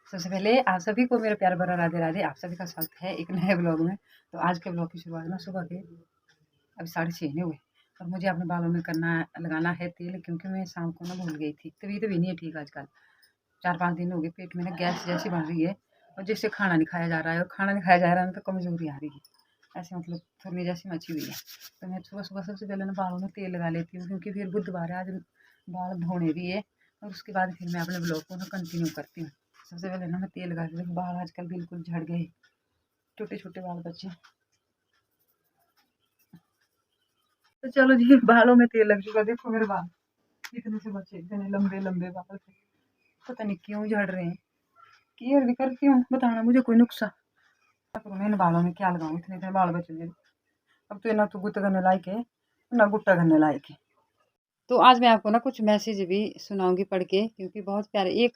सबसे पहले आप सभी को मेरा प्यार भरा राधे राधे। आप सभी का स्वागत है एक नए ब्लॉग में। तो आज के ब्लॉग की शुरुआत ना सुबह के अभी 6:30 नहीं हुए और मुझे अपने बालों में लगाना है तेल, क्योंकि मैं शाम को ना भूल गई थी। तबीयत भी नहीं है ठीक आजकल, 4-5 दिन हो गए। पेट में ना गैस जैसी बन रही है और जैसे खाना नहीं खाया जा रहा है, और खाना नहीं खाया जा रहा है तो कमजोरी आ रही है, ऐसे मतलब थोड़ी जैसी मची हुई है। तो मैं सुबह सुबह सबसे पहले ना बालों में तेल लगा लेती हूँ, क्योंकि फिर बुधवार है, आज बाल धोने भी है और उसके बाद फिर मैं अपने ब्लॉग को ना कंटिन्यू करती हूँ। सबसे पहले ना मैं तेल लगा के, बाल आजकल बिल्कुल झड़ गए, छोटे छोटे बाल बच्चे। तो चलो जी, बालों में तेल लग चुका। देखो मेरे बाल इतने से बच्चे, इतने लंबे लंबे बाल थे, पता नहीं क्यों झड़ रहे हैं। केयर भी करती हूँ, बताना मुझे कोई नुकसान। मैं इन बालों में क्या लगाऊँ, इतने इतने बाल बचे मेरे। अब तो ना तो गुत्ता करने लायक है ना गुट्टा करने लायक है। तो आज मैं आपको ना कुछ मैसेज भी सुनाऊंगी पढ़ के, क्योंकि बहुत प्यारे। एक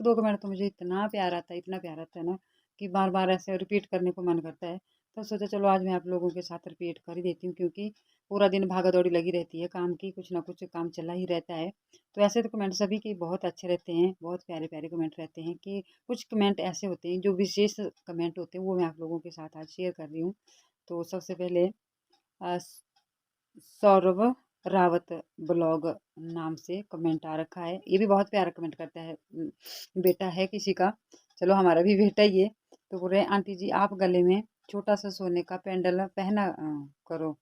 दो कमेंट तो मुझे इतना प्यार आता है, इतना प्यार आता है ना, कि बार बार ऐसे रिपीट करने को मन करता है। तो सोचा चलो आज मैं आप लोगों के साथ रिपीट कर ही देती हूँ, क्योंकि पूरा दिन भागा दौड़ी लगी रहती है काम की, कुछ ना कुछ काम चला ही रहता है। तो ऐसे तो कमेंट सभी के बहुत अच्छे रहते हैं, बहुत प्यारे प्यारे कमेंट रहते हैं। कि कुछ कमेंट ऐसे होते हैं जो विशेष कमेंट होते हैं, वो मैं आप लोगों के साथ आज शेयर कर रही हूँ। तो सबसे पहले सौरभ रावत ब्लॉग नाम से कमेंट आ रखा है। ये भी बहुत प्यारा कमेंट करता है, बेटा है किसी का, चलो हमारा भी बेटा ही है। तो बोल रहे हैं, आंटी जी आप गले में छोटा सा सोने का पेंडल पहना करो,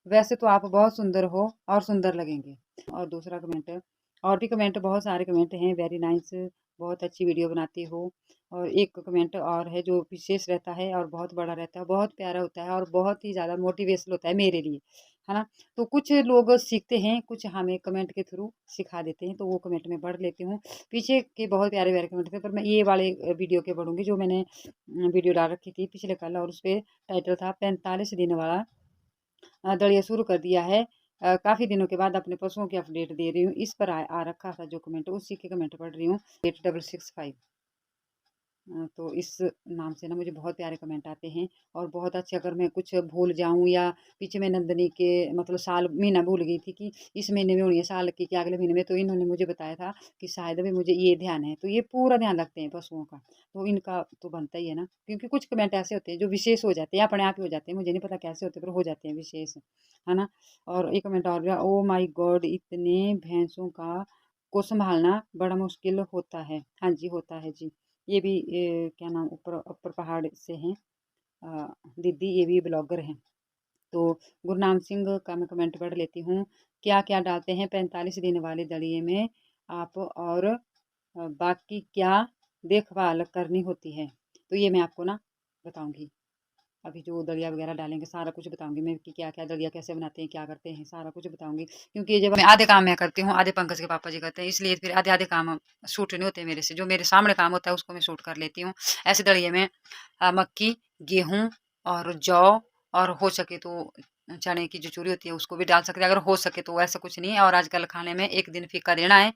वैसे तो आप बहुत सुंदर हो और सुंदर लगेंगे। और दूसरा कमेंट, और भी कमेंट बहुत सारे कमेंट हैं, वेरी नाइस, बहुत अच्छी वीडियो बनाती हो। और एक कमेंट और है जो विशेष रहता है और बहुत बड़ा रहता है, बहुत प्यारा होता है और बहुत ही ज़्यादा मोटिवेशनल होता है मेरे लिए, है ना। तो कुछ लोग सीखते हैं, कुछ हमें कमेंट के थ्रू सिखा देते हैं, तो वो कमेंट में पढ़ लेती हूँ। पीछे के बहुत प्यारे प्यारे कमेंट थे, पर मैं ये वाले वीडियो के पढ़ूंगी जो मैंने वीडियो डाल रखी थी पिछले कल, और उस पर टाइटल था 45 दिन वाला दड़िया शुरू कर दिया है। काफ़ी दिनों के बाद अपने पशुओं की अपडेट दे रही हूँ। इस पर आ रखा था जो कमेंट, उसी के कमेंट पढ़ रही हूँ। 8665 तो इस नाम से ना मुझे बहुत प्यारे कमेंट आते हैं और बहुत अच्छे। अगर मैं कुछ भूल जाऊं, या पीछे मैं नंदनी के मतलब साल महीना भूल गई थी कि इस महीने में होनी है साल की, कि अगले महीने में, तो इन्होंने मुझे बताया था कि शायद भी मुझे ये ध्यान है। तो ये पूरा ध्यान रखते हैं पशुओं का, तो इनका तो बनता ही है ना, क्योंकि कुछ कमेंट ऐसे होते हैं जो विशेष हो जाते हैं, अपने आप ही हो जाते हैं, मुझे नहीं पता कैसे होते, पर हो जाते हैं विशेष, है ना। और एक कमेंट और, ओ माई गॉड इतने भैंसों का को संभालना बड़ा मुश्किल होता है। हाँ जी होता है जी। ये भी क्या नाम, ऊपर ऊपर पहाड़ से हैं दीदी, ये भी ब्लॉगर हैं। तो गुरनाम सिंह का मैं कमेंट पढ़ लेती हूँ। क्या क्या डालते हैं 45 दिन वाले दड़िए में आप, और बाकी क्या देखभाल करनी होती है। तो ये मैं आपको ना बताऊंगी, अभी जो दलिया वगैरह डालेंगे सारा कुछ बताऊंगी मैं, कि क्या क्या दलिया कैसे बनाते हैं, क्या करते हैं, सारा कुछ बताऊंगी। क्योंकि जब मैं आधे काम मैं करती हूँ, आधे पंकज के पापा जी करते हैं, इसलिए फिर आधे आधे काम शूट नहीं होते मेरे से। जो मेरे सामने काम होता है उसको मैं शूट कर लेती हूँ। ऐसे दलिए में मक्की, गेहूँ और जौ, और हो सके तो चने की जो चूरी होती है उसको भी डाल सकते हैं, अगर हो सके तो। ऐसा कुछ नहीं है। और आजकल खाने में एक दिन फीका देना है,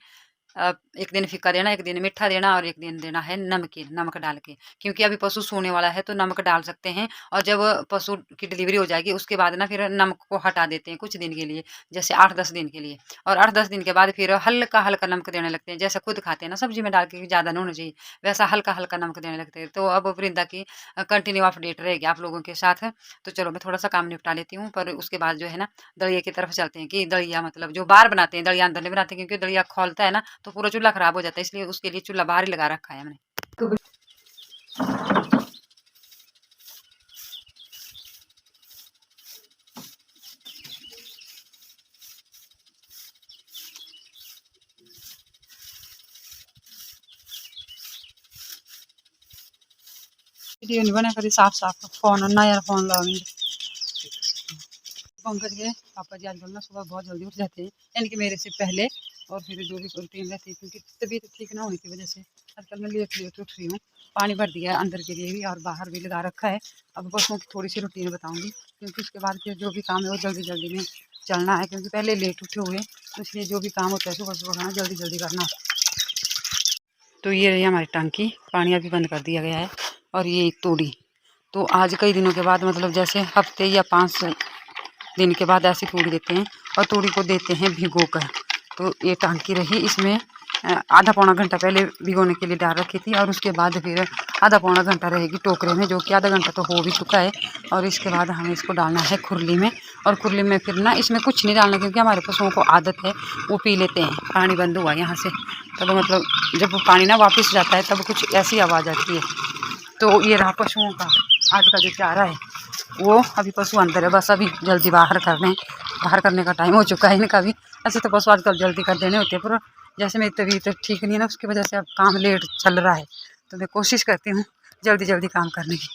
एक दिन फीका देना, एक दिन मीठा देना, और एक दिन देना है नमकीन, नमक डाल के। क्योंकि अभी पशु सूने वाला है तो नमक डाल सकते हैं, और जब पशु की डिलीवरी हो जाएगी उसके बाद ना फिर नमक को हटा देते हैं कुछ दिन के लिए, जैसे 8-10 दिन के लिए। और 8-10 दिन के बाद फिर हल्का हल्का नमक देने लगते हैं, जैसे खुद खाते हैं ना सब्जी में डाल के, ज़्यादा नहीं होना चाहिए, वैसा हल्का हल्का नमक देने लगते हैं। तो अब वृंदा की कंटिन्यू अपडेट रहेगी आप लोगों के साथ। तो चलो मैं थोड़ा सा काम निपटा लेती हूँ, पर उसके बाद जो है ना दलिया की तरफ चलते हैं। कि दलिया मतलब जो बाहर बनाते हैं, दलिया अंदर नहीं बनाते, क्योंकि दलिया खोलता है ना तो पूरा चूल्हा खराब हो जाता है, इसलिए उसके लिए चूल्हा बाहर ही लगा रखा है हमने। तो वीडियो नहीं बना करी साफ साफ, फोन नया फोन लाओ। पंकज के पापा जी आजकल ना सुबह बहुत जल्दी उठ जाते हैं, यानी कि मेरे से पहले। और फिर जो भी रूटीन रहती है, क्योंकि तबीयत ठीक ना होने की वजह से आजकल मैं लेट लेट उठ रही हूँ। पानी भर दिया है अंदर के लिए भी और बाहर भी लगा रखा है। अब बसों की थोड़ी सी रूटीन बताऊँगी, क्योंकि उसके बाद फिर जो भी काम है वो जल्दी जल्दी में चलना है, क्योंकि पहले लेट उठे हुए, तो इसलिए जो भी काम होता है सुबह सुबह खाना जल्दी जल्दी करना। तो ये रही हमारी टंकी, पानी अभी बंद कर दिया गया है। और ये तूड़ी, तो आज कई दिनों के बाद, मतलब जैसे हफ्ते या 5 दिन के बाद ऐसी तूड़ी देते हैं, और तूड़ी को देते हैं भिगो कर। तो ये टांकी रही, इसमें आधा पौना घंटा पहले भिगोने के लिए डाल रखी थी, और उसके बाद फिर आधा पौना घंटा रहेगी टोकरे में, जो कि आधा घंटा तो हो भी चुका है। और इसके बाद हमें इसको डालना है खुरली में, और खुरली में फिर ना इसमें कुछ नहीं डालना, क्योंकि हमारे पशुओं को आदत है वो पी लेते हैं। पानी बंद हुआ यहाँ से, तब मतलब जब वो पानी ना वापस जाता है तब कुछ ऐसी आवाज़ आती है। तो ये रहा पशुओं का आज का जो चारा है, वो अभी पशु अंदर है, बस अभी जल्दी बाहर करने का टाइम हो चुका है इनका भी। ऐसे तो पशु आजकल जल्दी कर देने होते हैं, पर जैसे मेरी तबीयत ठीक नहीं है ना, उसकी वजह से अब काम लेट चल रहा है, तो मैं कोशिश करती हूँ जल्दी जल्दी काम करने की।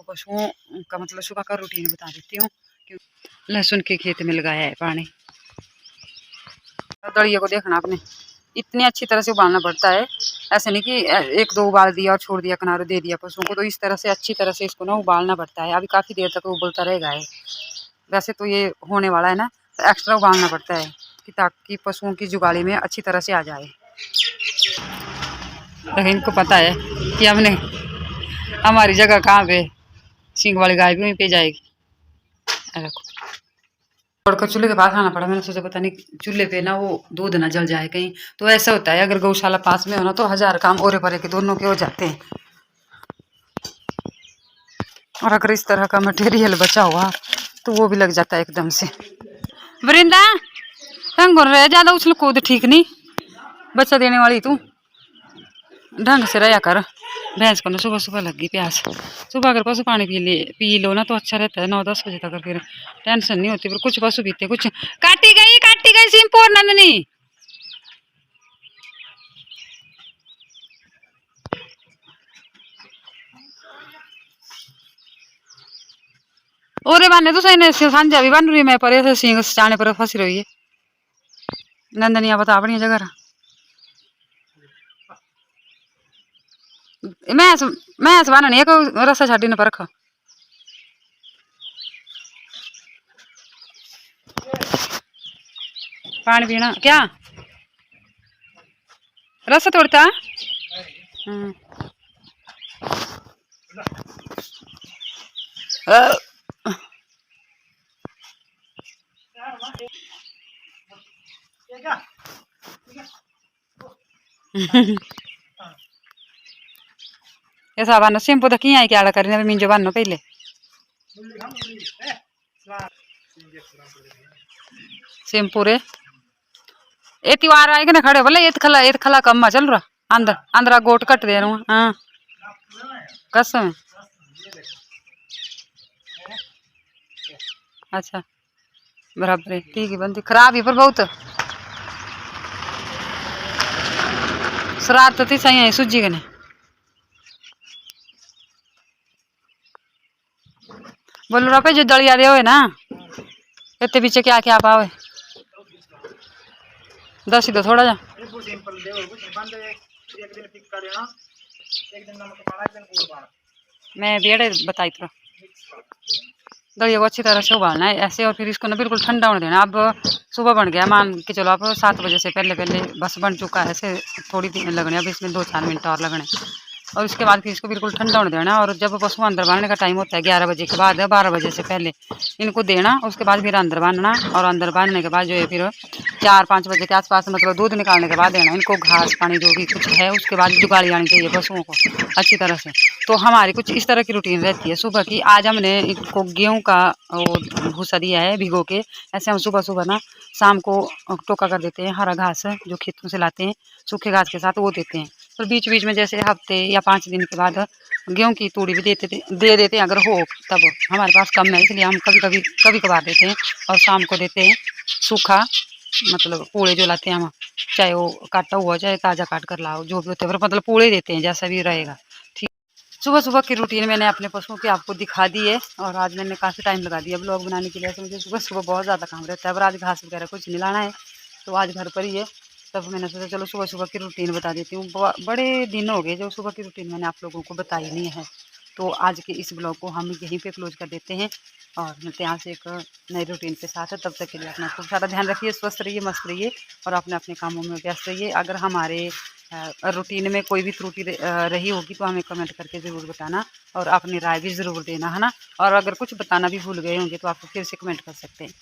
पशुओं का मतलब सुबह का रूटीन बता देती हूँ। लहसुन के खेत में लगाया है पानी, दड़िया को देखना आपने इतनी अच्छी तरह से उबालना पड़ता है। ऐसे नहीं कि एक दो उबाल दिया और छोड़ दिया, किनारे दे दिया पशुओं को, तो इस तरह से अच्छी तरह से इसको ना उबालना पड़ता है। अभी काफ़ी देर तक उबलता रहेगा है। वैसे तो ये होने वाला है ना, तो एक्स्ट्रा उबालना पड़ता है कि ताकि पशुओं की जुगाली में अच्छी तरह से आ जाए। तो इनको पता है कि हमने हमारी जगह कहाँ पे, सींग वाली गाय भी वहीं पे जाएगी। देखो छोड़कर चूल्हे के पास आना पड़ा, मैंने सोचा पता नहीं चूल्हे पे ना वो दूध ना जल जाए कहीं। तो ऐसा होता है अगर गौशाला पास में हो ना, तो 1000 काम ओरे परे के दोनों के हो जाते हैं। और अगर इस तरह का मटेरियल बचा हुआ तो वो भी लग जाता है एकदम से। वृंदा ढंग रहे, ज़्यादा उछल कूद ठीक नहीं, बच्चा देने वाली तू ढंग से रहा कर। भैंस को ना सुबह सुबह लग गई प्यास, सुबह अगर पशु पानी पी लो ना तो अच्छा रहता है। 9-10 बजे तक फिर टेंशन नहीं होती। पर कुछ पशु पीते, कुछ काटी गई सिंपोर नंदनी। और बाने तो सही सांझा भी बन रही, मैं पर ऐसे सिंग चाने पर फंसी रही है। नंदनिया बता अपनी जगह मैं बननी है, कोई रस्सा छाड़ी न परख। पानी पीना क्या रस्सा तोड़ता? ऐसा बनो शैम्पू तो किया क्या करने मिंजो बनो पहले शैम्पू रे ये त्योहार आएगा ना खड़े बोले ये खला कम चल रहा अंदर अंदर गोट कट दे रहा। हाँ कसम अच्छा बराबर है ठीक है बंदी खराब है पर बहुत शरारत थी सही है सूजी कने बोलो रहा जो दलिया दे हो ना इतने पीछे क्या क्या पावे 10 ही दो थोड़ा जा मैं बेड़े बताई तो दलिया को अच्छी तरह से उबालना है ऐसे और फिर इसको ना बिल्कुल ठंडा होने देना। अब सुबह बन गया मान के चलो अब 7 बजे से पहले बस बन चुका है। ऐसे थोड़ी देर लगने अब इसमें 2-4 मिनट और लगने और उसके बाद फिर इसको बिल्कुल ठंडा होने देना। और जब पशु अंदर बांधने का टाइम होता है 11 बजे के बाद 12 बजे से पहले इनको देना। उसके बाद फिर अंदर बांधना और अंदर बांधने के बाद जो है फिर 4-5 बजे के आसपास मतलब दूध निकालने के बाद देना इनको घास पानी जो भी कुछ है। उसके बाद जुगाड़ी आनी चाहिए पशुओं को अच्छी तरह से। तो हमारी कुछ इस तरह की रूटीन रहती है सुबह की। आज हमने इनको गेहूँ का भूसा दिया है भिगो के। ऐसे हम सुबह सुबह ना शाम को टोका कर देते हैं हरा घास जो खेतों से लाते हैं सूखे घास के साथ वो देते हैं। तो बीच बीच में जैसे हफ्ते या 5 दिन के बाद गेहूं की तूड़ी भी दे देते हैं अगर हो तब। हमारे पास कम है इसलिए हम कभी कभार देते हैं। और शाम को देते हैं सूखा मतलब पूड़े जो लाते हैं हम, चाहे वो काटा हुआ चाहे ताज़ा काट कर लाओ, जो भी होते हैं, पर मतलब पूड़े देते हैं जैसा भी रहेगा। ठीक, सुबह सुबह की रूटीन मैंने अपने पशुओं की आपको दिखा दी है, और आज मैंने काफ़ी टाइम लगा दिया ब्लॉग बनाने के लिए। ऐसे मुझे सुबह सुबह बहुत ज़्यादा काम रहता है, पर आज घास वगैरह कुछ नहीं लाना है, तो आज घर पर ही है। तब मैंने सोचा चलो सुबह सुबह की रूटीन बता देती हूँ। बड़े दिन हो गए जो सुबह की रूटीन मैंने आप लोगों को बताई नहीं है। तो आज के इस ब्लॉग को हम यहीं पे क्लोज कर देते हैं, और मिलते हैं यहाँ से एक नई रूटीन के साथ। तब तक के लिए अपना खूब सारा ध्यान रखिए, स्वस्थ रहिए, मस्त रहिए, और अपने अपने कामों में व्यस्त रहिए। अगर हमारे रूटीन में कोई भी त्रुटि रही होगी तो हमें कमेंट करके ज़रूर बताना, और अपनी राय भी ज़रूर देना, है ना। और अगर कुछ बताना भी भूल गए होंगे तो आप फिर से कमेंट कर सकते हैं।